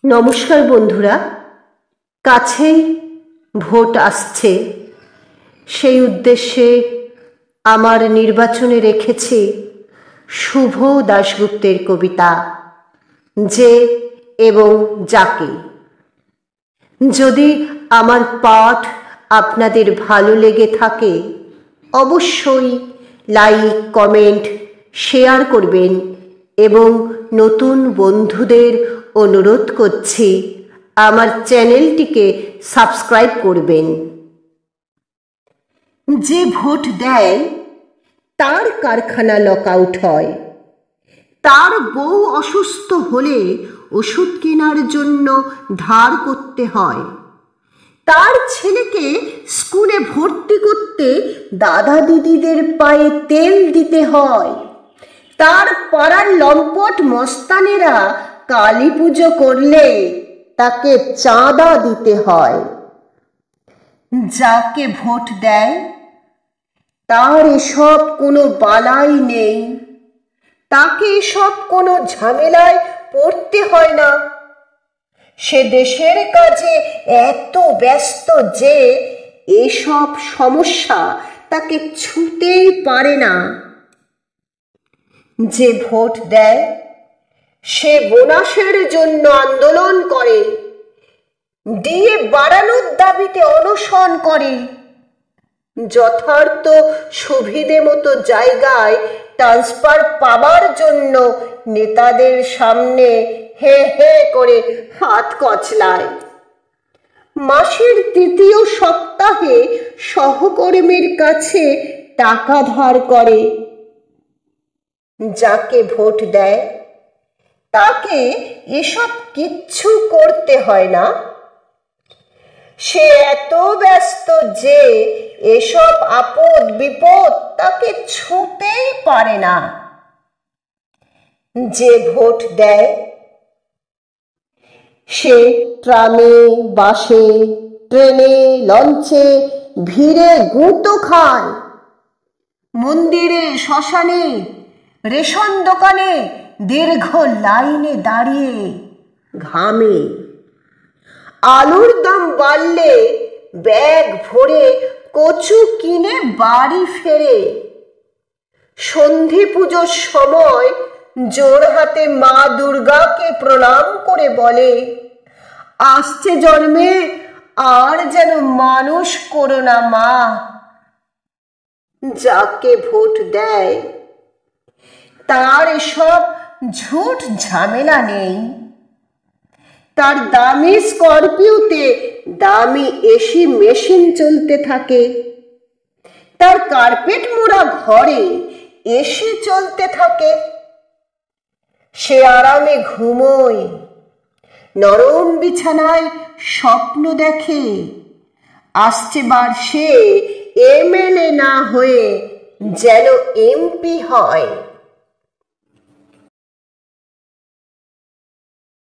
নমস্কার বন্ধুরা, কাছেই ভোট আসছে। সেই উদ্দেশ্যে আমার নির্বাচনে রেখেছি শুভ দাশগুপ্তের কবিতা যে এবং যাকে। যদি আমার পাঠ আপনাদের ভালো লেগে থাকে অবশ্যই লাইক, কমেন্ট, শেয়ার করবেন এবং নতুন বন্ধুদের অনুরোধ করছি আমার চ্যানেলটিকে সাবস্ক্রাইব করবেন। যে ভোট দেয় তার কারখানা লকআউট হয়, তার বউ অসুস্থ হলে ওষুধ কেনার জন্য ধার করতে হয়, তার ছেলেকে স্কুলে ভর্তি করতে দাদা দিদিদের পায়ে তেল দিতে হয়, তার পাড়ার লম্পট মস্তানেরা কালী পুজো করলে তাকে চাঁদা দিতে হয়। যাকে ভোট দেয় তার এসব কোনো বালাই নেই, তাকে এসব কোনো ঝামেলায় পড়তে হয় না। সে দেশের কাজে এত ব্যস্ত যে এসব সমস্যা তাকে ছুঁতেই পারে না। যে ভোট দেয় সে বোনাসের জন্য আন্দোলন করে, ডিএ বাড়ানোর দাবিতে অনশন করে, যথার্থ সুবিধে মতো জায়গায় ট্রান্সফার পাবার জন্য নেতাদের সামনে হে হে করে হাত কচলায়, মাসের তৃতীয় সপ্তাহে সহকর্মীর কাছে টাকা ধার করে। যাকে ভোট দেয় তাকে এসব কিচ্ছু করতে হয় না। সে এত ব্যস্ত যে এসব আপদ বিপদ তাকে ছুঁতেই পারে না। যে ভোট দেয় সে ট্রামে, বাসে, ট্রেনে, লঞ্চে ভিড়ে গুঁতো খায়, মন্দিরে, শ্মশানে, রেশন দোকানে দীর্ঘ লাইনে দাঁড়িয়ে ঘামে, আলুর দাম বাড়লে ব্যাগ ভরে কচু কিনে বাড়ি ফেরে, সন্ধি পুজোর সময় জোর হাতে মা দুর্গাকে প্রণাম করে বলে, আসছে জন্মে আর যেন মানুষ করো না মা। যাকে ভোট দেয় তার এসব ঝুট ঝামেলা নেই। তার দামি স্করপিওতে দামি এসি মেশিন চলতে থাকে, তার কার্পেট মোড়া ঘরে এসি চলতে থাকে। সে আরামে ঘুমোয়, নরম বিছানায় স্বপ্ন দেখে, আসছে বার সে এমএলএ না হয়ে যেন এমপি হয়।